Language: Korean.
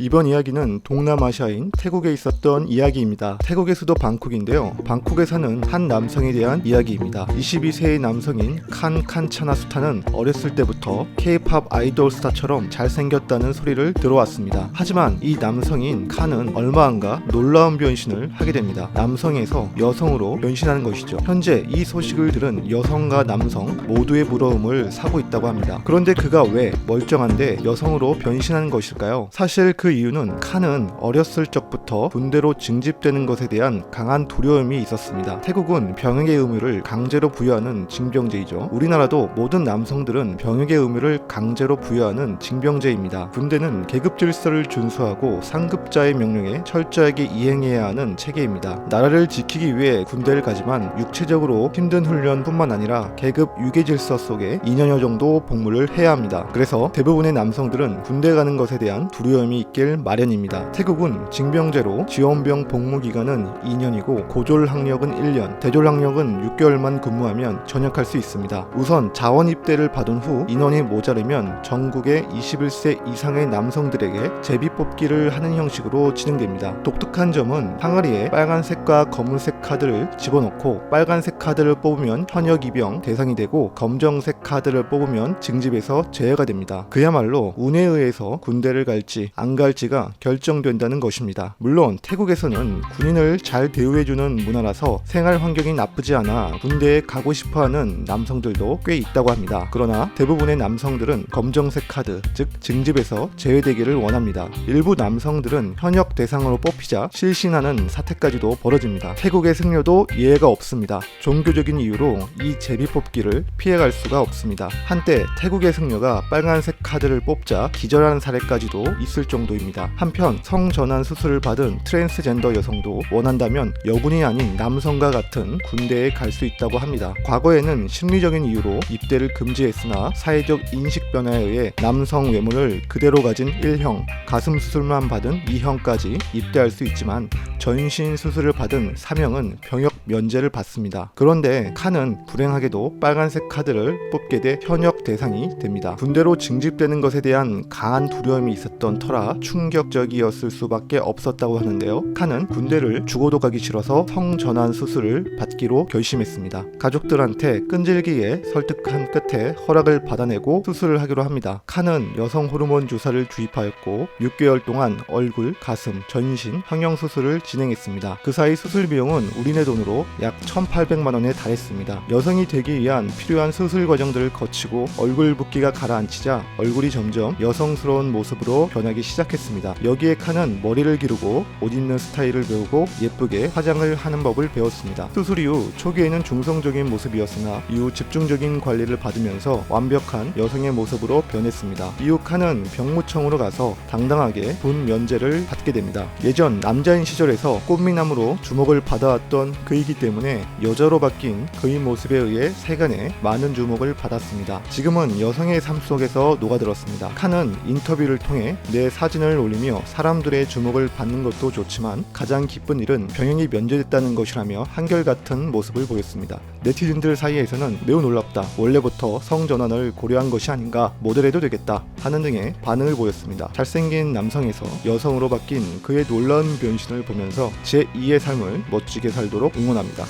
이번 이야기는 동남아시아인 태국에 있었던 이야기입니다. 태국의 수도 방콕인데요. 방콕에 사는 한 남성에 대한 이야기입니다. 22세의 남성인 칸 칸차나수타는 어렸을 때부터 K-팝 아이돌 스타처럼 잘생겼다는 소리를 들어왔습니다. 하지만 이 남성인 칸은 얼마 안가 놀라운 변신을 하게 됩니다. 남성에서 여성으로 변신하는 것이죠. 현재 이 소식을 들은 여성과 남성 모두의 부러움을 사고 있다고 합니다. 그런데 그가 왜 멀쩡한데 여성으로 변신하는 것일까요? 사실 그 이유는 칸은 어렸을 적부터 군대로 징집되는 것에 대한 강한 두려움이 있었습니다. 태국은 병역의 의무를 강제로 부여하는 징병제이죠. 우리나라도 모든 남성들은 병역의 의무를 강제로 부여하는 징병제입니다. 군대는 계급 질서를 준수하고 상급자의 명령에 철저하게 이행해야 하는 체계입니다. 나라를 지키기 위해 군대를 가지만 육체적으로 힘든 훈련뿐만 아니라 계급 유계 질서 속에 2년여 정도 복무를 해야 합니다. 그래서 대부분의 남성들은 군대 가는 것에 대한 두려움이 있길 마련입니다. 태국은 징병제로 지원병 복무 기간은 2년이고 고졸 학력은 1년, 대졸 학력은 6개월만 근무하면 전역할 수 있습니다. 우선 자원 입대를 받은 후 인원이 모자르면 전국의 21세 이상의 남성들에게 제비 뽑기를 하는 형식으로 진행됩니다. 독특한 점은 항아리에 빨간색과 검은색 카드를 집어넣고 빨간색 카드를 뽑으면 현역 입영 대상이 되고 검정색 카드를 뽑으면 징집에서 제외가 됩니다. 그야말로 운에 의해서 군대를 갈지 안 갈지가 결정된다는 것입니다. 물론 태국에서는 군인을 잘 대우해주는 문화라서 생활 환경이 나쁘지 않아 군대에 가고 싶어하는 남성들도 꽤 있다고 합니다. 그러나 대부분의 남성들은 검정색 카드, 즉 징집에서 제외되기를 원합니다. 일부 남성들은 현역 대상으로 뽑히자 실신하는 사태까지도 벌어집니다. 태국의 승려도 예외가 없습니다. 종교적인 이유로 이 제비 뽑기를 피해갈 수가 없습니다. 한때 태국의 승려가 빨간색 카드를 뽑자 기절하는 사례까지도 있을 정도입니다. 한편 성전환 수술을 받은 트랜스젠더 여성도 원한다면 여군이 아닌 남성과 같은 군대에 갈 수 있다고 합니다. 과거에는 심리적인 이유로 입대를 금지했으나 사회적 인식 변화에 의해 남성 외모를 그대로 가진 1형, 가슴 수술만 받은 2형까지 입대할 수 있지만 전신 수술을 받은 3형은 병역 면제를 받습니다. 그런데 칸은 불행하게도 빨간색 카드를 뽑게 돼 현역 대상이 됩니다. 군대로 징집되는 것에 대한 강한 두려움이 있었던 터라 충격적이었을 수밖에 없었다고 하는데요. 칸은 군대를 죽어도 가기 싫어서 성전환 수술을 받기로 결심했습니다. 가족들한테 끈질기게 설득한 끝에 허락을 받아내고 수술을 하기로 합니다. 칸은 여성 호르몬 주사를 주입하였고 6개월 동안 얼굴, 가슴, 전신, 성형 수술을 진행했습니다. 그 사이 수술 비용은 우리네 돈으로 약 1,800만 원에 달했습니다. 여성이 되기 위한 필요한 수술 과정들을 거치고 얼굴 붓기가 가라앉히자 얼굴이 점점 여성스러운 모습으로 변하기 시작했습니다. 여기에 칸은 머리를 기르고 옷 입는 스타일을 배우고 예쁘게 화장을 하는 법을 배웠습니다. 수술 이후 초기에는 중성적인 모습이었으나 이후 집중적인 관리를 받으면서 완벽한 여성의 모습으로 변했습니다. 이후 칸은 병무청으로 가서 당당하게 군 면제를 받게 됩니다. 예전 남자인 시절에서 꽃미남으로 주목을 받아왔던 그이기 때문에 여자로 바뀐 그의 모습에 의해 세간에 많은 주목을 받았습니다. 지금은 여성의 삶 속에서 녹아들었습니다. 칸은 인터뷰를 통해 내 사진을 올리며 사람들의 주목을 받는 것도 좋지만 가장 기쁜 일은 병역이 면제됐다는 것이라며 한결같은 모습을 보였습니다. 네티즌들 사이에서는 매우 놀랍다, 원래부터 성전환을 고려한 것이 아닌가, 모델해도 되겠다 하는 등의 반응을 보였습니다. 잘생긴 남성에서 여성으로 바뀐 그의 놀라운 변신을 보면서 제2의 삶을 멋지게 살도록 응원합니다.